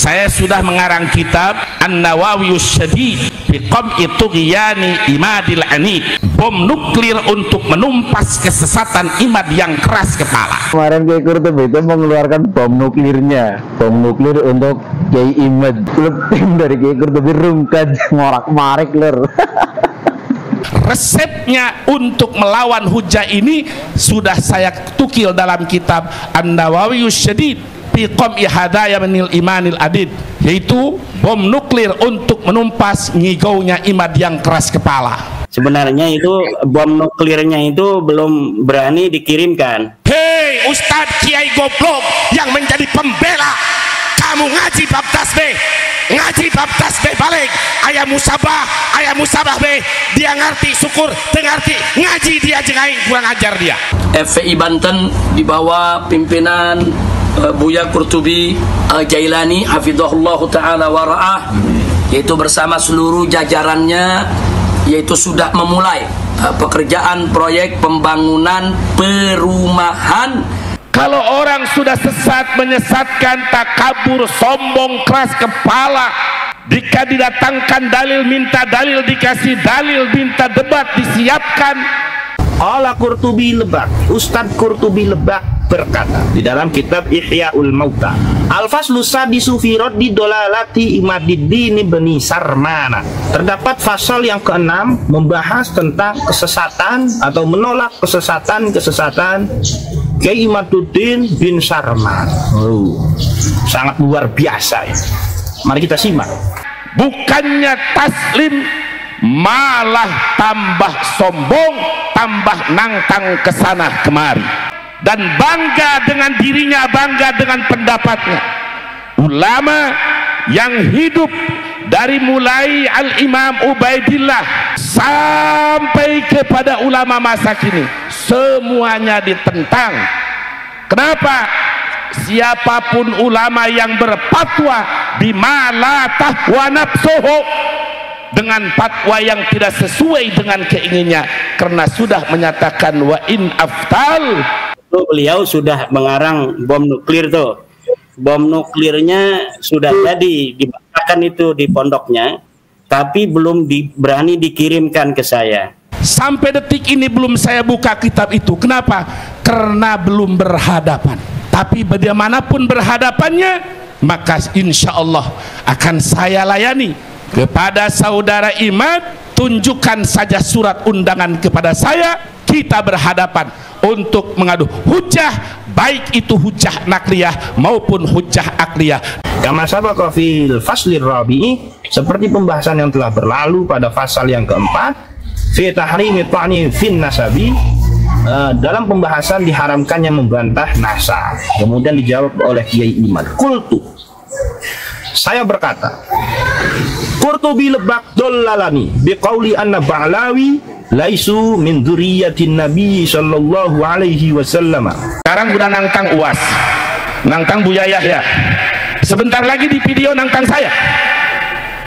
Saya sudah mengarang kitab An-Nawawiyus Syadid fi Qam'i Tughyani Imadil Anid, bom nuklir untuk menumpas kesesatan imad yang keras kepala. Kemarin Kiai Qurtubi itu mengeluarkan bom nuklirnya, bom nuklir untuk Kiai Imad. Tim dari Kiai Qurtubi rungkat ngorak-marik lur. Resepnya untuk melawan hujah ini sudah saya tukil dalam kitab An-Nawawiyus Syadid fi Qam'i Hadaya Minil Imanil Adid, yaitu bom nuklir untuk menumpas ngigaunya imad yang keras kepala. Sebenarnya itu bom nuklirnya itu belum berani dikirimkan. Hei Ustadz Kiai goblok yang menjadi pembela, kamu ngaji bab tasbih, ngaji bab tasbih balik, ayah musabah be, dia ngerti syukur, dengarti ngaji dia jengain, kurang ajar dia. FPI Banten di bawah pimpinan Buya Qurtubi Jailani hafizahullah ta'ala wa ra'ah, yaitu bersama seluruh jajarannya, yaitu sudah memulai pekerjaan proyek pembangunan perumahan. Kalau orang sudah sesat, menyesatkan, takabur, sombong, keras kepala, jika didatangkan dalil minta dalil, dikasih dalil minta debat disiapkan. Ala Qurtubi Lebak, Ustadz Qurtubi Lebak berkata di dalam kitab Ihya'ul Mauta, Al-Faslu Sadisu fi Raddi Dolalati Imadiddin Bani Sarmana. Terdapat pasal yang ke-6 membahas tentang kesesatan atau menolak kesesatan Kiai Imaduddin bin Sarman. Sangat luar biasa ya. Mari kita simak. Bukannya taslim, malah tambah sombong, tambah nangtang kesana kemari, dan bangga dengan dirinya, bangga dengan pendapatnya. Ulama yang hidup dari mulai Al-Imam Ubaidillah sampai kepada ulama masa kini, semuanya ditentang. Kenapa? Siapapun ulama yang berfatwa bima la tahwa nafsuhu, dengan fatwa yang tidak sesuai dengan keinginannya, karena sudah menyatakan wa in aftal. Beliau sudah mengarang bom nuklir tuh. Bom nuklirnya sudah jadi dibakarkan itu di pondoknya, tapi belum berani dikirimkan ke saya. Sampai detik ini belum saya buka kitab itu. Kenapa? Karena belum berhadapan. Tapi bagaimanapun berhadapannya, maka insya Allah akan saya layani. Kepada saudara Imad, tunjukkan saja surat undangan kepada saya, kita berhadapan untuk mengadu hujah, baik itu hujah nakliyah maupun hujah akliyah. Kama sabaqa fil faslir rabi'i, seperti pembahasan yang telah berlalu pada pasal yang keempat, fi tahrimi ta'ni fin nasabi, dalam pembahasan diharamkannya membantah nasab. Kemudian dijawab oleh Kiai Imad, qultu, saya berkata, Qurtubi Lebak dollalani biqauli anna Ba'lawi laisu min dzurriyyatin Nabi sallallahu alaihi wasallam. Sekarang udah nangtang UAS, nangtang Buya Yahya. Sebentar lagi di video nangtang saya.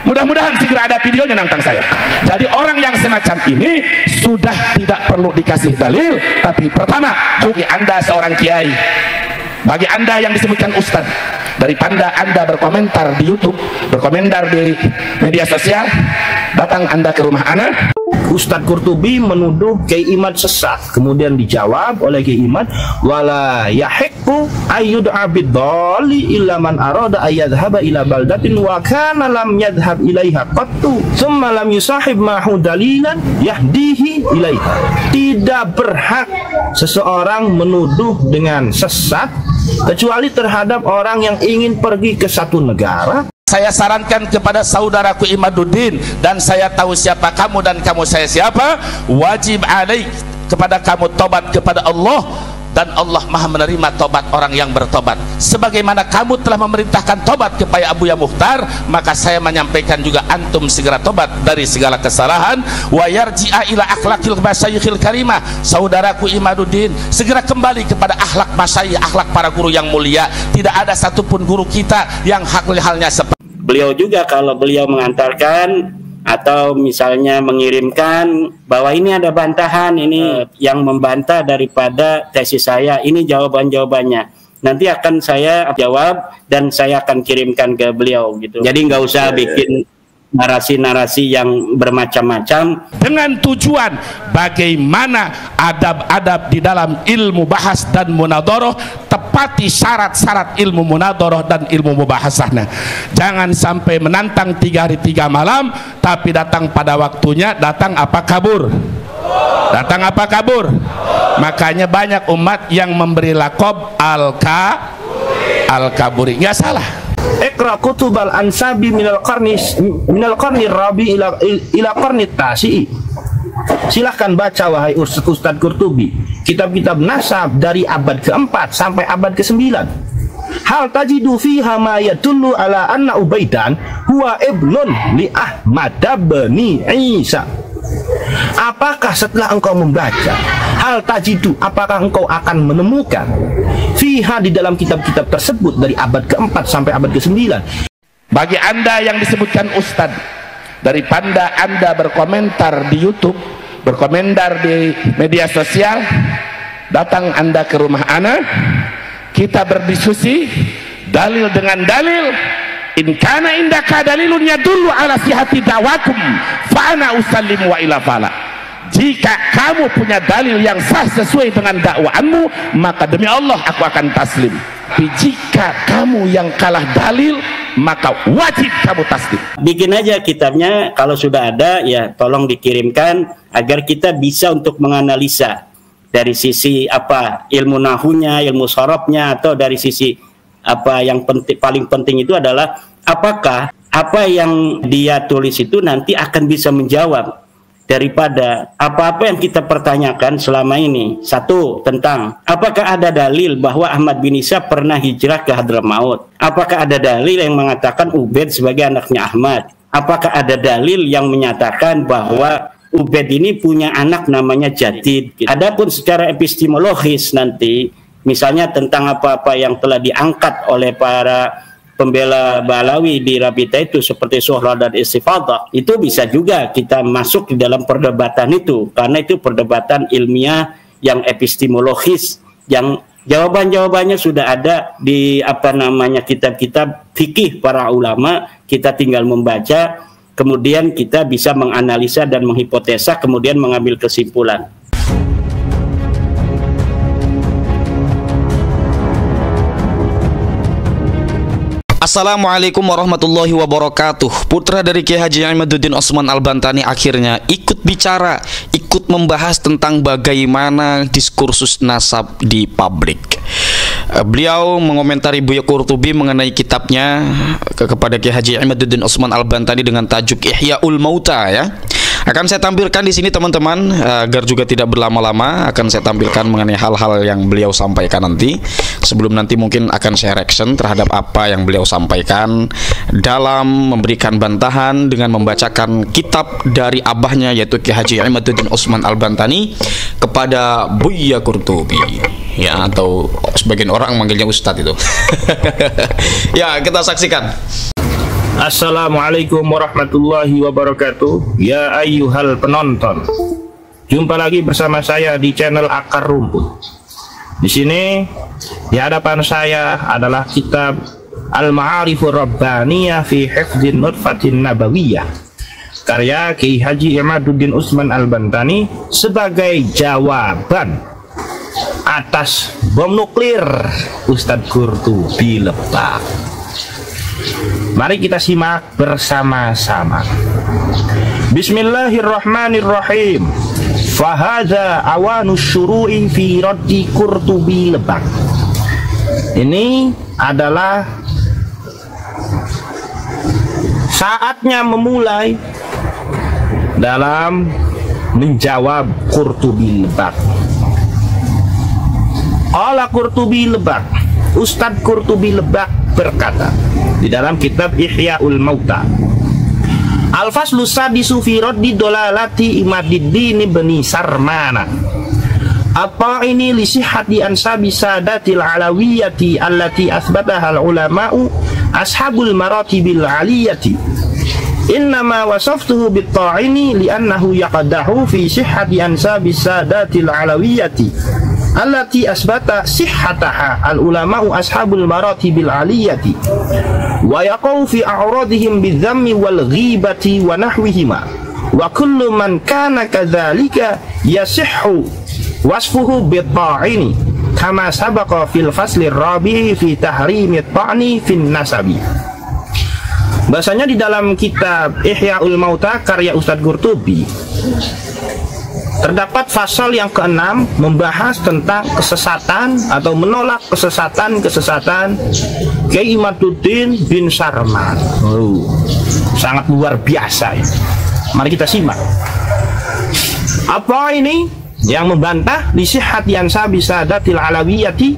Mudah-mudahan segera ada videonya nangtang saya. Jadi orang yang semacam ini sudah tidak perlu dikasih dalil. Tapi pertama, bagi Anda seorang kiai, bagi Anda yang disebutkan ustadz, daripada Anda berkomentar di YouTube, berkomentar di media sosial, datang Anda ke rumah Ana. Ustadz Qurtubi menuduh Kiai Imad sesat. Kemudian dijawab oleh Kiai Imad, wala yahiqqu ayyud'a bid-dhalli illa man arada ayyadhhaba ila baldatin wa kana lam yadhhab ilaiha qattu thumma lam yusahib ma'hu dalilan yahdihi ilaiha. Tidak berhak seseorang menuduh dengan sesat kecuali terhadap orang yang ingin pergi ke satu negara. Saya sarankan kepada saudaraku Imaduddin, dan saya tahu siapa kamu dan kamu saya siapa, wajib alaik kepada kamu tobat kepada Allah, dan Allah maha menerima tobat orang yang bertobat. Sebagaimana kamu telah memerintahkan tobat kepada Abuya Mukhtar, maka saya menyampaikan juga antum segera tobat dari segala kesalahan. Wa yarji'a ila akhlaqil masyayikhil karimah, saudaraku Imaduddin, segera kembali kepada akhlak masyayikh, akhlak para guru yang mulia. Tidak ada satupun guru kita yang halnya seperti Beliau juga kalau beliau mengantarkan atau misalnya mengirimkan bahwa ini ada bantahan, ini yang membantah daripada tesis saya, ini jawaban-jawabannya. nanti akan saya jawab dan saya akan kirimkan ke beliau gitu. Jadi nggak usah bikin narasi-narasi yang bermacam-macam dengan tujuan bagaimana adab-adab di dalam ilmu bahas dan munadharah, tepati syarat-syarat ilmu munadharah dan ilmu mubahasahnya. Jangan sampai menantang 3 hari 3 malam tapi datang pada waktunya, datang apa kabur. Datang apa kabur. Makanya banyak umat yang memberi lakob al-kaburi. Nggak salah. Iqra kutubal ansabi minal qarni rabi ila qarni tasi. Silahkan baca wahai Ustadz Qurtubi kitab-kitab nasab dari abad ke-4 sampai abad ke-9. Hal tajidu fiha ma yadullu ala anna Ubaidan huwa ibnun li Ahmad bin Isa. Apakah setelah engkau membaca hal tajidu, apakah engkau akan menemukan fiha di dalam kitab-kitab tersebut dari abad ke-4 sampai abad ke-9? Bagi anda yang disebutkan Ustadz, daripada anda berkomentar di YouTube, berkomentar di media sosial, datang anda ke rumah ana, kita berdiskusi dalil dengan dalil. In kana indaka dalilun yadullu ala sihhati da'wakum fa ana usallimu wa ila fala. Jika kamu punya dalil yang sah sesuai dengan dakwaanmu, maka demi Allah aku akan taslim. Tapi jika kamu yang kalah dalil, maka wajib kamu taslim. Bikin aja kitabnya, kalau sudah ada ya tolong dikirimkan agar kita bisa untuk menganalisa dari sisi apa ilmu nahunya, ilmu sorobnya, atau dari sisi apa yang paling penting itu adalah apakah apa yang dia tulis itu nanti akan bisa menjawab daripada apa-apa yang kita pertanyakan selama ini. Satu, tentang apakah ada dalil bahwa Ahmad bin Isa pernah hijrah ke Hadramaut? Apakah ada dalil yang mengatakan Ubaid sebagai anaknya Ahmad? Apakah ada dalil yang menyatakan bahwa Ubaid ini punya anak namanya Jadid? Adapun secara epistemologis nanti, misalnya tentang apa-apa yang telah diangkat oleh para pembela Balawi di Rabita itu seperti Suhra dan Istifadah, itu bisa juga kita masuk di dalam perdebatan itu, karena itu perdebatan ilmiah yang epistemologis, yang jawaban-jawabannya sudah ada di apa namanya kitab-kitab fikih para ulama. Kita tinggal membaca, kemudian kita bisa menganalisa dan menghipotesa, kemudian mengambil kesimpulan. Assalamualaikum warahmatullahi wabarakatuh. Putra dari Kiai Haji Imaduddin Osman Al-Bantani akhirnya ikut bicara, ikut membahas tentang bagaimana diskursus nasab di publik. Beliau mengomentari Buya Qurtubi mengenai kitabnya kepada Kiai Haji Imaduddin Osman Al-Bantani dengan tajuk Ihyaul Mauta ya. Akan saya tampilkan di sini teman-teman, agar juga tidak berlama-lama, akan saya tampilkan mengenai hal-hal yang beliau sampaikan nanti. Sebelum nanti mungkin akan saya reaction terhadap apa yang beliau sampaikan dalam memberikan bantahan dengan membacakan kitab dari abahnya yaitu Kiai Haji Imaduddin Osman Al-Bantani kepada Buya Qurtubi. Ya, atau sebagian orang manggilnya Ustadz itu. Ya, kita saksikan. Assalamualaikum warahmatullahi wabarakatuh. Ya ayyuhal penonton, jumpa lagi bersama saya di channel Akar Rumput. Di sini di hadapan saya adalah kitab Al-Ma'arifur Rabbaniyah fi Hifdzin Nutfatin Nabawiyah karya Kiai Haji Imaduddin Osman Al-Bantani sebagai jawaban atas bom nuklir Ustadz Qurtubi Lebak. Mari kita simak bersama-sama. Bismillahirrahmanirrahim. Fahadza awanus syuru'i fi raddi Qurtubi Lebak. Ini adalah saatnya memulai dalam menjawab Qurtubi Lebak. Qala Qurtubi Lebak, Ustadz Qurtubi Lebak berkata di dalam kitab Ihyaul Mauta, Al-Faslu Sadisu fi raddi dolalati Imaduddin bin Sarmana At-ta'ini li sihhati ansabi sadatil alawiyyati allati athbataha al-ulama'u ashabul maratibil aliyati. Innama wasaftuhu bit-ta'ini li'annahu yaqadahu fi sihhati ansabi sadatil alawiyyati allati asbata sihhataha al-ulama'u ashabul maratibil aliyati wa yaqau fi a'radihim bidzammi wal ghibati wa nahwihima wa kullu man kana kadzalika yasihhu wasfuhu bit-ta'ini kama sabaqa fil fasli rabi'i fi tahrimi at-ta'ni fin nasabi. Bahasanya di dalam kitab Ihya'ul Mauta karya Ustadz Qurtubi terdapat pasal yang ke-6 membahas tentang kesesatan atau menolak kesesatan Kiai Imaduddin bin Sarman. Sangat luar biasa ya. Mari kita simak. Apa ini yang membantah lisihhati ansabi sadatil alawiyati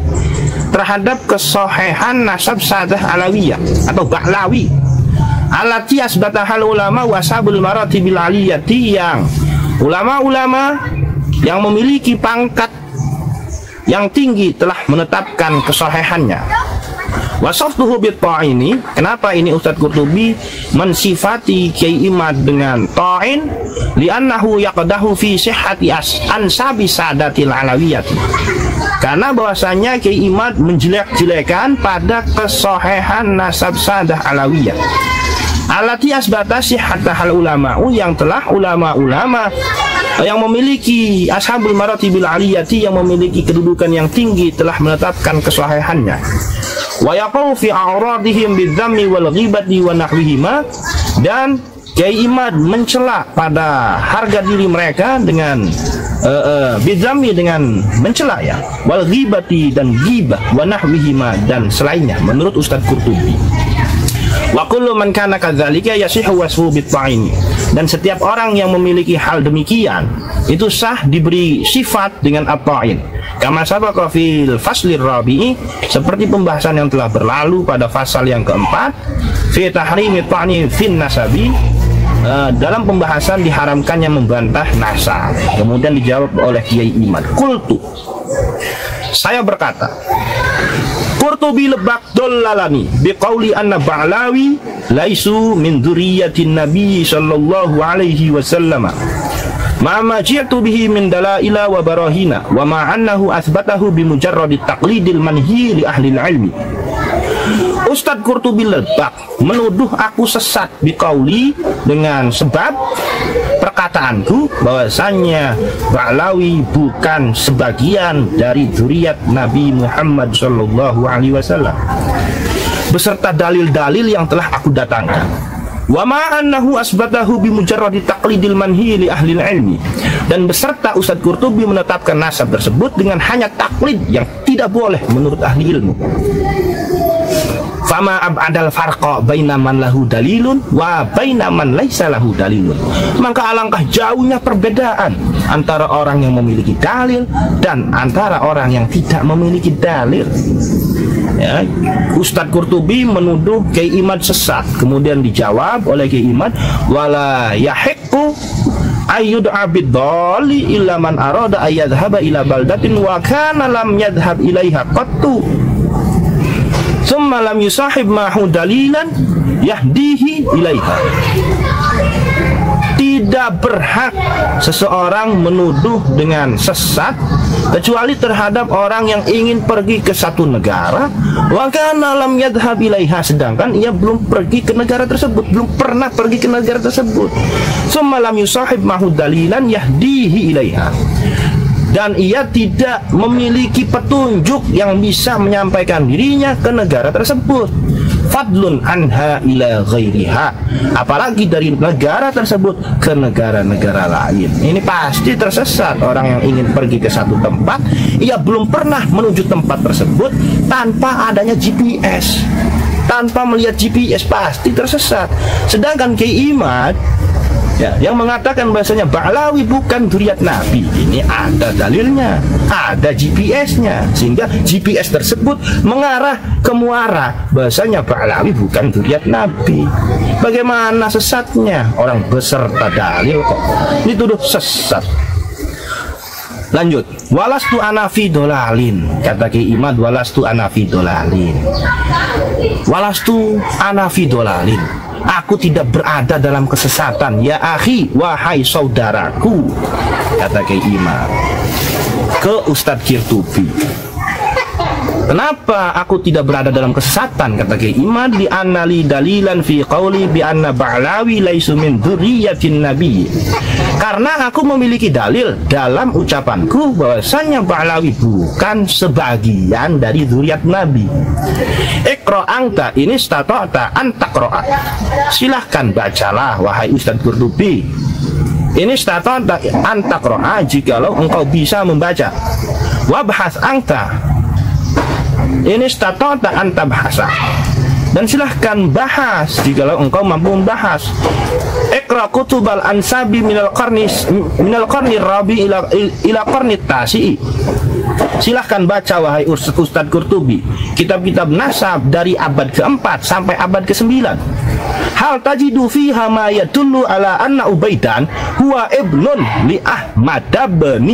terhadap kesohehan nasab sadah alawiyah atau Bahlawi alati asbatahal ulama wasabul maratibil aliyati, yang ulama-ulama yang memiliki pangkat yang tinggi telah menetapkan kesohehannya. Wasaftuhu bit-ta'ini, kenapa ini Ustadz Qurtubi mensifati Kiai Imad dengan ta'in? Li'annahu yaqdahu fi sihhati ansabi sadatil alawiyati, karena bahwasanya Kiai Imad menjelek-jelekan pada kesohehan nasab sadah alawiyah alati asbata sihhatahal ulama'u, yang telah ulama-ulama yang memiliki ashabul maratibil aliyati, yang memiliki kedudukan yang tinggi telah menetapkan kesahihannya. Wa yaqau fi a'radihim bidzammi wal ghibati wa nahwihima, dan Kiai Imad mencela pada harga diri mereka dengan bidzammi, dengan mencela ya, wal ghibati dan ghibah, wa nahwihima dan selainnya menurut Ustadz Qurtubi. Wa kullu man kana kadzalika yasihu wasfu bit-ta'in, dan setiap orang yang memiliki hal demikian itu sah diberi sifat dengan at-ta'in. Kama sabaqa fil faslir rabi'i, seperti pembahasan yang telah berlalu pada fasal yang keempat, fi tahrimi at-ta'ni fin nasabi, dalam pembahasan diharamkannya membantah nasab. Kemudian dijawab oleh Kiai Imad, qultu, saya berkata, Qurtubi lebak dollalani biqauli anna Ba'lawi laisu min dzurriyyatin Nabi sallallahu alaihi wasallam ma ji'tu bihi min dalaila wa barahina wa ma annahu athbatahu bimujarradi taqlidil manhi li ahli ilmi. Ustadz Qurtubi lebak menuduh aku sesat biqauli, dengan sebab perkataanku bahwasannya Ba'lawi bukan sebagian dari dzurriyyat Nabi Muhammad sallallahu alaihi wasallam, beserta dalil-dalil yang telah aku datangkan. Wa ma annahu asbatahu bimujarradi taqlidil manhi li ahli ilmi, dan beserta Ustadz Qurtubi menetapkan nasab tersebut dengan hanya taklid yang tidak boleh menurut ahli ilmu. Fama ab'adal farqa baina man lahu dalilun wa baina man laisa lahu dalilun, maka alangkah jauhnya perbedaan antara orang yang memiliki dalil dan antara orang yang tidak memiliki dalil. Ya, Ustadz Qurtubi menuduh Kiai Imad sesat, kemudian dijawab oleh Kiai Imad, wala yahiqqu ayyud'a bid-dhalli illa man arada ayyadhhaba ila baldatin wa kana lam yadhhab ilaiha qattu thumma lam yusahib ma'hu dalilan yahdihi ilaiha. Tidak berhak seseorang menuduh dengan sesat kecuali terhadap orang yang ingin pergi ke satu negara wa kana lam yadhhab ilaiha, sedangkan ia belum pergi ke negara tersebut, belum pernah pergi ke negara tersebut. Thumma lam yusahib ma'hu dalilan yahdihi ilaiha, dan ia tidak memiliki petunjuk yang bisa menyampaikan dirinya ke negara tersebut. Fadlun anha ila ghairiha, apalagi dari negara tersebut ke negara-negara lain. Ini pasti tersesat orang yang ingin pergi ke satu tempat, ia belum pernah menuju tempat tersebut tanpa adanya GPS, tanpa melihat GPS, pasti tersesat. Sedangkan Kiai Imad ya, yang mengatakan bahasanya Ba'lawi bukan dzurriyyat Nabi, ini ada dalilnya, ada GPS-nya, sehingga GPS tersebut mengarah ke muara bahasanya Ba'lawi bukan dzurriyyat Nabi. Bagaimana sesatnya? Orang beserta dalil kok dituduh sesat. Lanjut, walastu anafi dolalin, kata Kiai Imad, walastu anafi dolalin, walastu anafi dolalin, aku tidak berada dalam kesesatan, ya akhi, wahai saudaraku, kata Kiai Imad. ke Ustadz Qurtubi. Kenapa aku tidak berada dalam kesesatan, kata Kiai Imad, li annali dalilan fi qauli bi anna Ba'lawi laisu min dzurriyyatin nabi. Karena aku memiliki dalil dalam ucapanku bahwasanya Ba'lawi bukan sebagian dari zuriat Nabi. Iqra anta ini stata'ta antaqra'a. Silahkan bacalah wahai Ustadz Qurtubi. Ini stata'ta antaqra'a jikalau engkau bisa membaca. Wabhas anta ini stata'ta antabhasa, dan silahkan bahas jikalau engkau mampu membahas. Iqra kutubal ansabi minal qarni rabi ila qarni tasi'i. Silahkan baca wahai Ustadz Qurtubi kitab-kitab nasab dari abad keempat sampai abad ke-9. Hal tajidu fiha ma yadullu ala anna Ubaidan huwa ibnun li Ahmad bin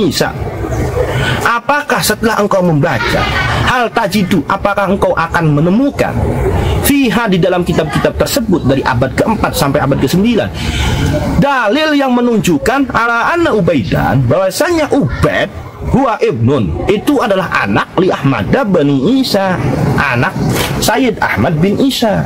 Isa. Apakah setelah engkau membaca hal tajidu, apakah engkau akan menemukan fiha di dalam kitab-kitab tersebut dari abad ke-4 sampai abad ke-9 dalil yang menunjukkan ala anna Ubaidan, bahwasanya Ubaid huwa ibnun itu adalah anak li Ahmad bin Isa, anak Sayyid Ahmad bin Isa.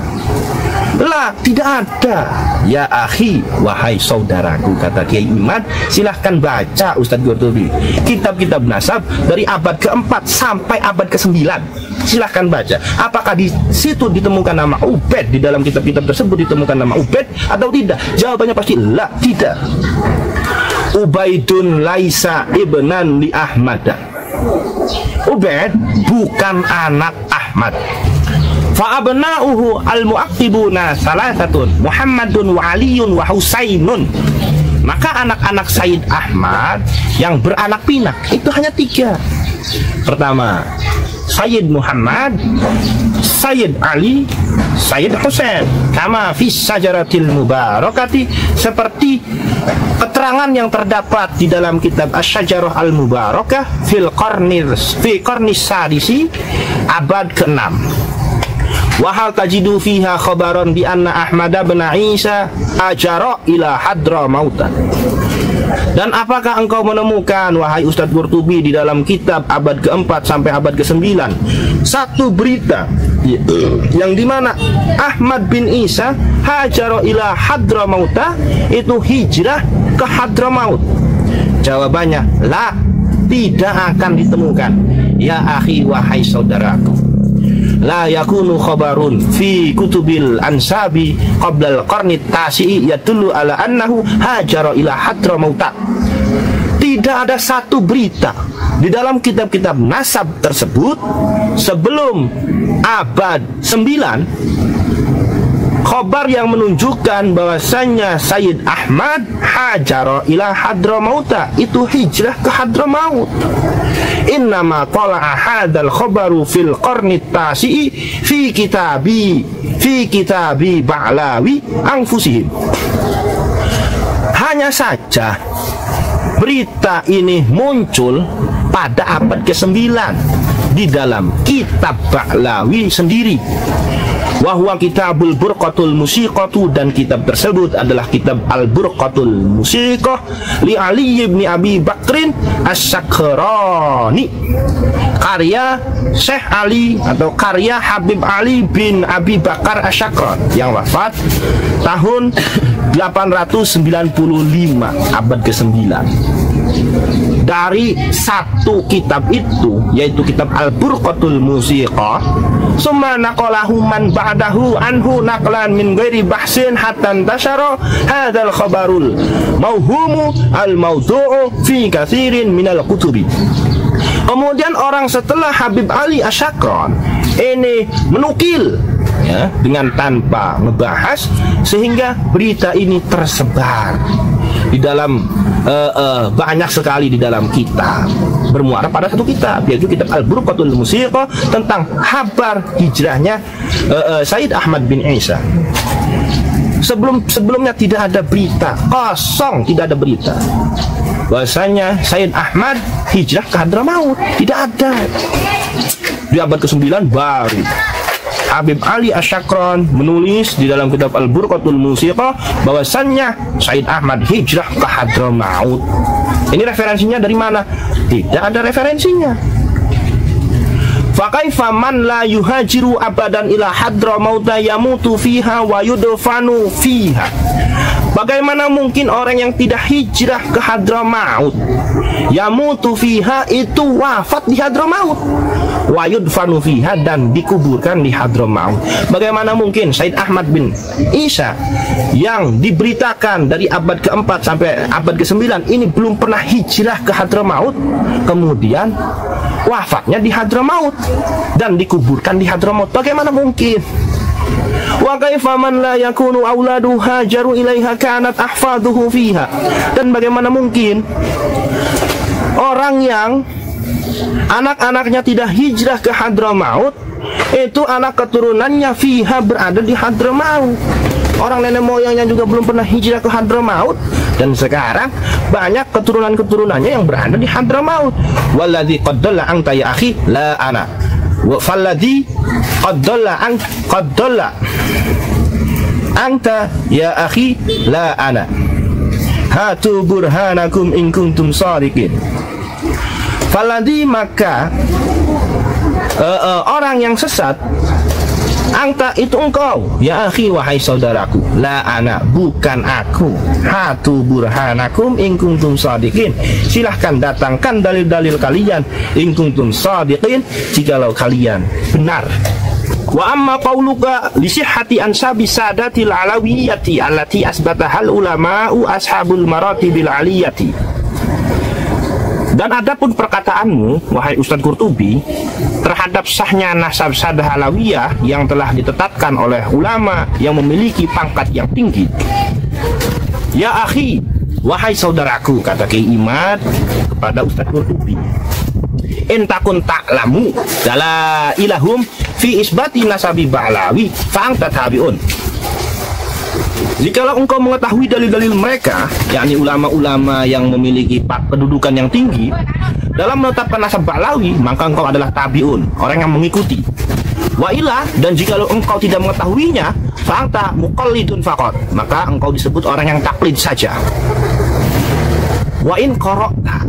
Lah, tidak ada. Ya akhi, wahai saudaraku, kata Kiai Imad, silahkan baca Ustadz Qurtubi kitab-kitab nasab dari abad ke-4 sampai abad ke-9. Silahkan baca. Apakah di situ ditemukan nama Ubaid, di dalam kitab-kitab tersebut ditemukan nama Ubaid atau tidak? Jawabannya pasti la, tidak. Ubaidun laisa ibnan li Ahmad. Ubaid bukan anak Ahmad. Fa'abna'uhu al-mu'aqibuna salasatun Muhammadun wa Aliyun wa Husainun. Maka anak-anak Sayyid Ahmad yang beranak pinak itu hanya 3. Pertama, Sayyid Muhammad, Sayyid Ali, Sayyid Husain. Kama fi syajaratil mubarakati, seperti keterangan yang terdapat di dalam kitab Asy-Syajarah al-Mubarakah fi qarni sadisi, abad ke-6. Wahal tajidu fiha khabaran bi anna Ahmad bin Isa ajara ila Hadramauta. Dan apakah engkau menemukan wahai Ustadz Qurtubi di dalam kitab abad ke-4 sampai abad ke-9 satu berita yang dimana Ahmad bin Isa hajara ila Hadramauta, itu hijrah ke Hadramaut? Jawabannya la, tidak akan ditemukan. Ya akhi, wahai saudaraku, la yakunu khabarun fi kutubil ansabi qabla al-qarni tasi'i yadullu ala annahu hajara ila Hadramauta. Tidak ada satu berita di dalam kitab-kitab nasab tersebut sebelum abad 9 khabar yang menunjukkan bahwasanya Sayyid Ahmad hajara ila Hadramauta, itu hijrah ke Hadramaut. Innama tala'a hadzal khabaru fil qarni tasi'i fi kitabi Ba'lawi anfusihim. Hanya saja berita ini muncul pada abad ke-9 di dalam kitab Ba'lawi sendiri. Wahwa kitabul burqatul musiqatu, dan kitab tersebut adalah kitab al-burqatul musiqah li Ali ibn Abi Bakrin as-Sakrani, karya Syekh Ali atau karya Habib Ali bin Abi Bakar as-Sakran yang wafat tahun 895 abad ke-9. Dari satu kitab itu, yaitu kitab Al-Burqatul Musiqah, summa naqalahu man ba'dahu anhu naqlan min ghairi bahsin hatta intashara hadzal khabarul mauhumu al-mawdu'u fi katsirin minal kutubi. Kemudian orang setelah Habib Ali Asy-Sakran ini menukil, ya, dengan tanpa ngebahas, sehingga berita ini tersebar di dalam banyak sekali di dalam kitab, bermuara pada satu kitab, yaitu kitab Al-Burqatul Musiqah, tentang kabar hijrahnya Sayyid Ahmad bin Isa. Sebelumnya tidak ada berita, kosong, tidak ada berita bahwasanya Sayyid Ahmad hijrah ke Hadramaut, tidak ada. Di abad ke-9 baru Habib Ali Asyakron menulis di dalam kitab Al-Burqatul Musiqah bahwasannya Said Ahmad hijrah ke Hadramaut. Ini referensinya dari mana? Tidak ada referensinya. Fakaifa man la yuhajiru abadan ila Hadramauta yamutu fiha wa yudfanu fiha. Bagaimana mungkin orang yang tidak hijrah ke Hadramaut, yamutu fiha, itu wafat di Hadramaut, wa yudfanu fiha, dan dikuburkan di Hadramaut. Bagaimana mungkin Said Ahmad bin Isa yang diberitakan dari abad ke-4 sampai abad ke-9 ini belum pernah hijrah ke Hadramaut, kemudian wafatnya di Hadramaut dan dikuburkan di Hadramaut? Bagaimana mungkin? Wa kaifa man la yakunu auladu hajaru ilaiha kanat ahfaduhu fiha. Dan bagaimana mungkin orang yang anak-anaknya tidak hijrah ke Hadramaut, itu anak keturunannya fiha berada di Hadramaut. Orang nenek moyangnya juga belum pernah hijrah ke Hadramaut, dan sekarang banyak keturunan-keturunannya yang berada di Hadramaut. Walladzi qaddalla anta ya akhi la ana wa falladzi qaddalla anta ya akhi la ana hatu burhanakum in kuntum shadiqin. Falladzi, maka orang yang sesat, anta itu engkau, ya akhi wahai saudaraku, la ana bukan aku, hatu burhanakum in kuntum shadiqin, silahkan datangkan dalil-dalil kalian, in kuntum shadiqin, jikalau kalian benar. Wa amma qauluka li sihhati ansabi sadatil alawiyyati allati asbatahal ulama'u ashabul maratibil aliyati. Dan adapun perkataanmu, wahai Ustadz Qurtubi, terhadap sahnya nasab sadah alawiyah yang telah ditetapkan oleh ulama yang memiliki pangkat yang tinggi. Ya akhi, wahai saudaraku, kata Kiai Imad kepada Ustadz Qurtubi, entakun ta'lamu dala ilahum fi isbati nasabi ba'lawi fa'angta tabi'un. Jikalau engkau mengetahui dalil-dalil mereka, yakni ulama-ulama yang memiliki kedudukan yang tinggi dalam menetapkan nasab Ba'lawi, maka engkau adalah tabi'un, orang yang mengikuti. Wa ilah, dan jikalau engkau tidak mengetahuinya, fa'angta muqallidun faqat, maka engkau disebut orang yang taklid saja. Wa in qara'ta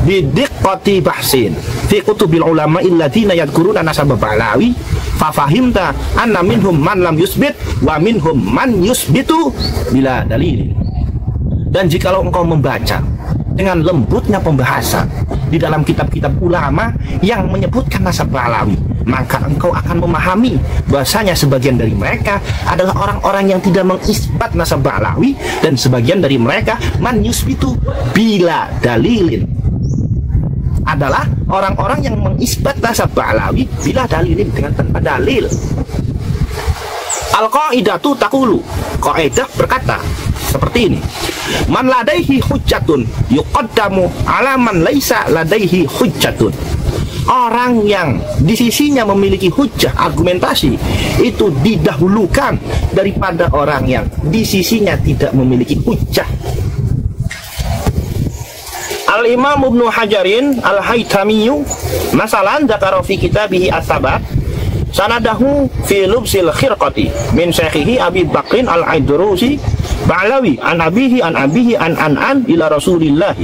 bidiqqati bahsin fi kutubil ulama illadzina yadhkuruna nasab Ba'lawi fafahimta anna minhum man lam yusbit wa minhum man yusbitu bila dalil. Dan jikalau engkau membaca dengan lembutnya pembahasan di dalam kitab-kitab ulama yang menyebutkan nasab Ba'lawi, maka engkau akan memahami bahasanya sebagian dari mereka adalah orang-orang yang tidak mengisbat nasab Ba'lawi, dan sebagian dari mereka man yusbitu bila dalilin, adalah orang-orang yang mengisbat nasab Ba'lawi bila dalilin, dengan tanpa dalil. Al-qaidatu taqulu, kaidah berkata seperti ini: man ladaihi hujjatun yuqaddamu ala man laisa ladaihi hujjatun. Orang yang di sisinya memiliki hujjah, argumentasi, itu didahulukan daripada orang yang di sisinya tidak memiliki hujjah. Al-Imam Ibnu Hajarin Al-Haytamiyu masalan dzakara fi kitabihi as-sabat sanadahu fi lubsil khirqati min syekhihi Abi Bakrin Al-Aidrusi Ba'lawi an abihi an ila Rasulillah.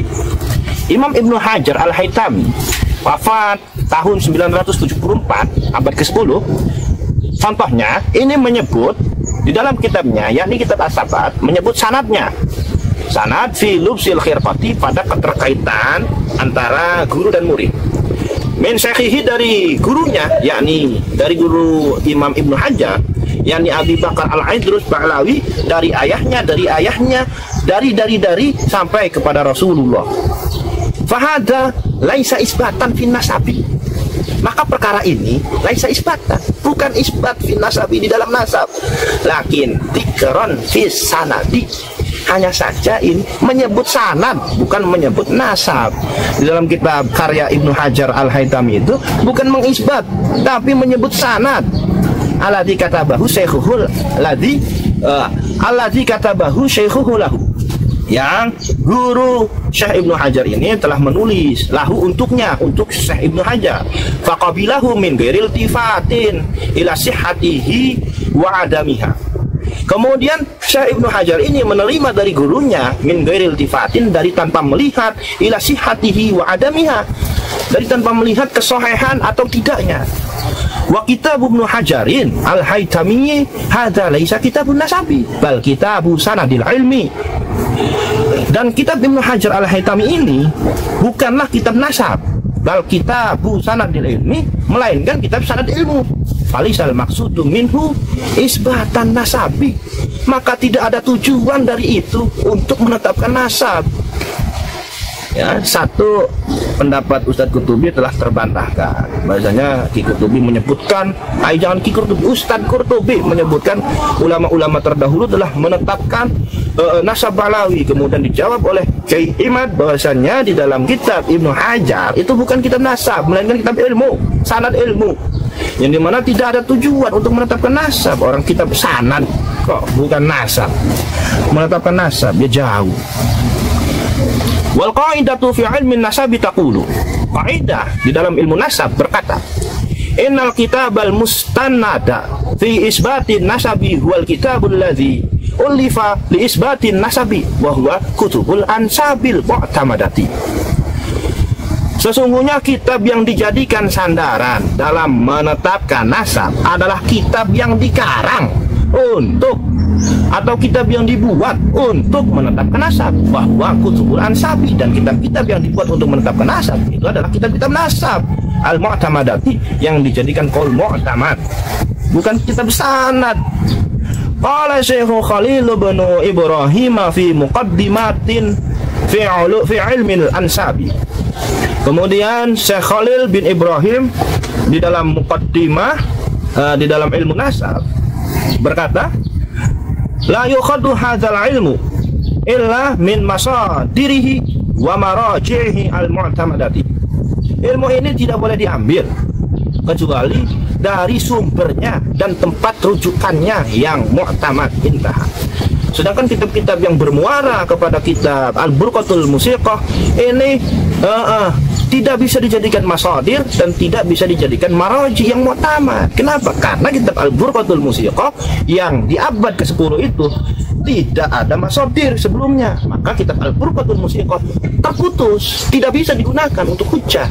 Imam Ibnu Hajar Al-Haytami wafat tahun 974, abad ke-10. Contohnya ini menyebut di dalam kitabnya, yakni kitab as-sabat, menyebut sanadnya. Sanad fi lubsil khirqati, pada keterkaitan antara guru dan murid. Min syekhihi, dari gurunya, yakni dari guru Imam Ibnu Hajar, yakni Abi Bakar Al-Aidrus Ba'lawi, dari ayahnya, dari sampai kepada Rasulullah. Fahada laisa isbatan fin nasabi, maka perkara ini laisa isbatan, bukan isbat fin nasabi, di dalam nasab, lakin tikron fis sanadi, hanya saja ini menyebut sanad, bukan menyebut nasab. Di dalam kitab karya Ibnu Hajar Al-Haytami itu bukan mengisbat, tapi menyebut sanad. Alladzi katabahu syaikhuhul ladzi alladzi katabahu syaikhuhu lahu, yang guru Syekh Ibnu Hajar ini telah menulis lahu untuknya, untuk Syekh Ibnu Hajar. Faqabilahu min ghairil tifatin ila sihhatihi wa adamiha. Kemudian Syekh Ibnu Hajar ini menerima dari gurunya min ghairil tifatin, dari tanpa melihat, ila sihhatihi wa adamiha, dari tanpa melihat kesohihan atau tidaknya. Wa kitab Ibnu Hajarin al-Haytami hadza laisa kitabun nasabi bal kitabu sanadil ilmi. Dan kitab Ibnu Hajar al-Haytami ini bukanlah kitab nasab, bal kitabu sanadil ilmi, melainkan kitab sanad ilmu. Falisal maksudu minhu isbatan nasabi, maka tidak ada tujuan dari itu untuk menetapkan nasab. Ya, satu pendapat Ustadz Qurtubi telah terbantahkan. Bahasanya Ki Qurtubi menyebutkan, jangan Ki Qurtubi, Ustadz Qurtubi menyebutkan ulama-ulama terdahulu telah menetapkan nasab Ba'lawi. Kemudian dijawab oleh Kiai Imad bahwasanya di dalam kitab Ibnu Hajar itu bukan kitab nasab, melainkan kitab ilmu, sanad ilmu, yang dimana tidak ada tujuan untuk menetapkan nasab. Orang kitab sanad kok bukan nasab, menetapkan nasab dia jauh. Wal qaidatu fi ilmi nasabi taqulu, kaidah di dalam ilmu nasab berkata, innal kitabal mustannada fi isbatin nasabi huwal kitabul ladzi ulifa li isbatin nasabi wa huwa kutubul ansabil mu'tamadati. Sesungguhnya kitab yang dijadikan sandaran dalam menetapkan nasab adalah kitab yang dikarang untuk, atau kitab yang dibuat untuk menetapkan nasab, bahwa kutubul ansabi, dan kitab-kitab yang dibuat untuk menetapkan nasab itu adalah kitab-kitab nasab al-mu'tamadati, yang dijadikan qaul mu'tamad, bukan kitab sanad. Qala Syekh Khalil bin Ibrahim fi muqaddimatin fi ilmi al-ansabi. Kemudian Syekh Khalil bin Ibrahim di dalam muqaddimah di dalam ilmu nasab berkata, la yukhadu hadzal ilmu illa min masadirihi wa maraji'ihi al-mu'tamadati. Ilmu ini tidak boleh diambil kecuali dari sumbernya dan tempat rujukannya yang mu'tamad, intah. Sedangkan kitab-kitab yang bermuara kepada kitab Al-Burqatul Musiqah ini tidak bisa dijadikan masadir dan tidak bisa dijadikan maraji yang mu'tamad. Kenapa? Karena kitab Al-Burqatul Musiqah yang di abad ke-10 itu tidak ada masadir sebelumnya. Maka kitab Al-Burqatul Musiqah terputus, tidak bisa digunakan untuk hujjah.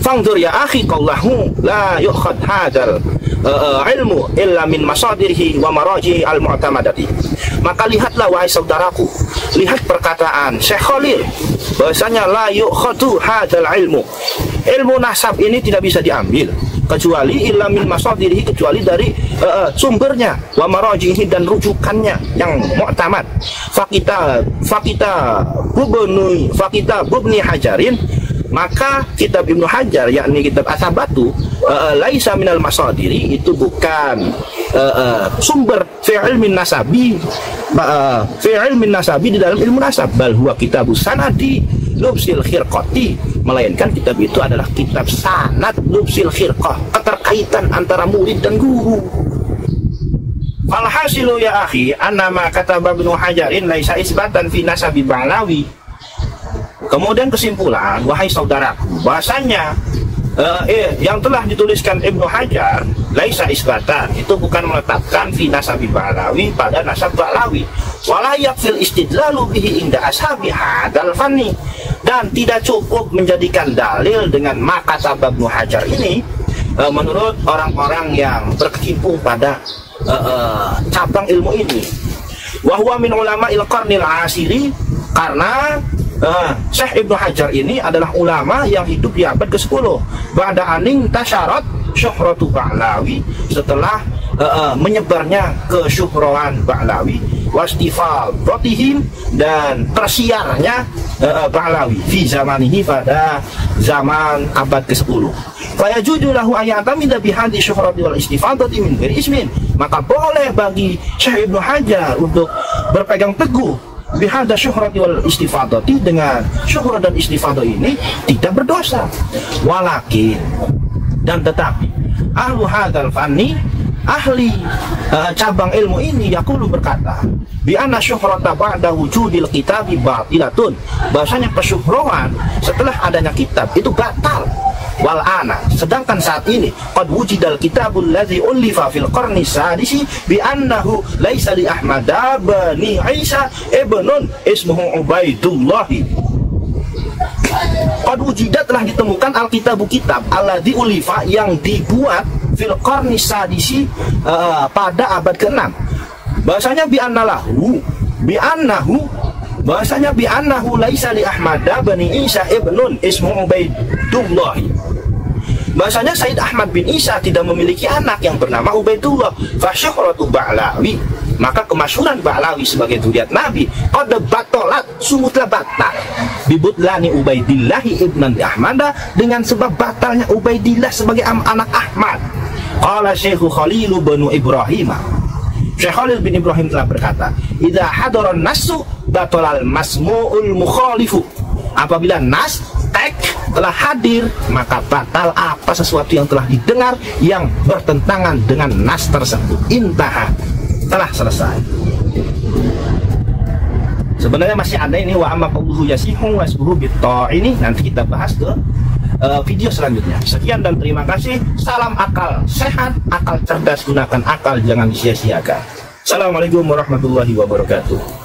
Fangdur ya akhi qawlahu la yukhad hadzal ilmu illa min masadirihi wa maraji al-mu'tamadati. Maka lihatlah wahai saudaraku, lihat perkataan Syekh Khalil bahwasanya la yukhadu hadzal ilmu, ilmu nasab ini tidak bisa diambil kecuali illa min masadirihi, kecuali dari sumbernya, wa marajihi, dan rujukannya yang mu'tamad. Fakita bubni Hajarin, maka kitab Ibnu Hajar yakni kitab Asabatu laisa minal masadiri, itu bukan sumber fi ilmin nasabi, fi ilmin nasabi di dalam ilmu nasab, bal huwa kitabus sanadi lubsil khirqati, melainkan kitab itu adalah kitab sanad lubsil khirqah, keterkaitan antara murid dan guru. Alhasilu ya akhi annama kataba Ibnu Hajarin laisa isbatan fi nasabi Ba'lawi. Kemudian kesimpulan, wahai saudaraku, bahasanya yang telah dituliskan Ibnu Hajar laisa isbatan, itu bukan menetapkan fi nasabi Ba'lawi pada nasab Ba'lawi, wala yakfil istidlalu bihi inda ashabi hadzal fanni, dan tidak cukup menjadikan dalil dengan maka tabab Ibnu Hajar ini menurut orang-orang yang berkecimpung pada cabang ilmu ini. Wa huwa min ulama'il qarnil asiri, karena Syekh Ibnu Hajar ini adalah ulama yang hidup di abad ke-10 ba'da aning tasyarat syuhratu Ba'lawi, setelah menyebarnya kesyuhrohan Ba'lawi, wastifadhatihim, dan tersiarnya Ba'lawi fi zamanihi, pada zaman abad ke-10. Fayajuzu lahu ayatamida bihadhi syuhrati wal istifadhati min ghairi ismin, maka boleh bagi Syekh Ibnu Hajar untuk berpegang teguh bihada syuhrati wal istifadati, dengan syuhrah dan istifadah ini tidak berdosa. Walakin, dan tetapi ahlu hadzal fanni, ahli cabang ilmu ini yaqulu berkata bi anna syuhrata ba'da wujudil kitabi batilatun, bahasanya kesyuhrohan setelah adanya kitab itu batal. Wal ana, sedangkan saat ini qad wujidal kitabul ladzi ulifa fil qarni sadisi bi annahu laisa li Ahmad bani Isa ibnun ismuhu Ubaidullah. Qad wujidat, telah ditemukan alkitabu kitab alladzi ulifa yang dibuat fil qarni sadisi pada abad ke-6. Bahasanya bi annahu bahasanya bi annahu laisa li Ahmad bani Isa ibnun ismuhu Ubaidullah. Bahasanya Said Ahmad bin Isa tidak memiliki anak yang bernama Ubaidullah. Fasyuhratu Ba'lawi, maka kemasyhuran Ba'lawi sebagai zuriat Nabi qad batalat, sungguh telah batal bibutlani Ubaidillahi ibnan Ahmad, dengan sebab batalnya Ubaidillah sebagai anak Ahmad. Qala Syekh Khalil bin Ibrahim, Syekh Khalil bin Ibrahim telah berkata, idza hadaran nasu batalal masmu'ul mukhalifu, apabila nas teks telah hadir maka batal apa sesuatu yang telah didengar yang bertentangan dengan nas tersebut. Intaha, telah selesai. Sebenarnya masih ada ini wa amma qawluhu yasihu wasbuhu bitta, ini nanti kita bahas ke video selanjutnya. Sekian dan terima kasih. Salam akal sehat, akal cerdas, gunakan akal, jangan sia-siakan. Assalamualaikum warahmatullahi wabarakatuh.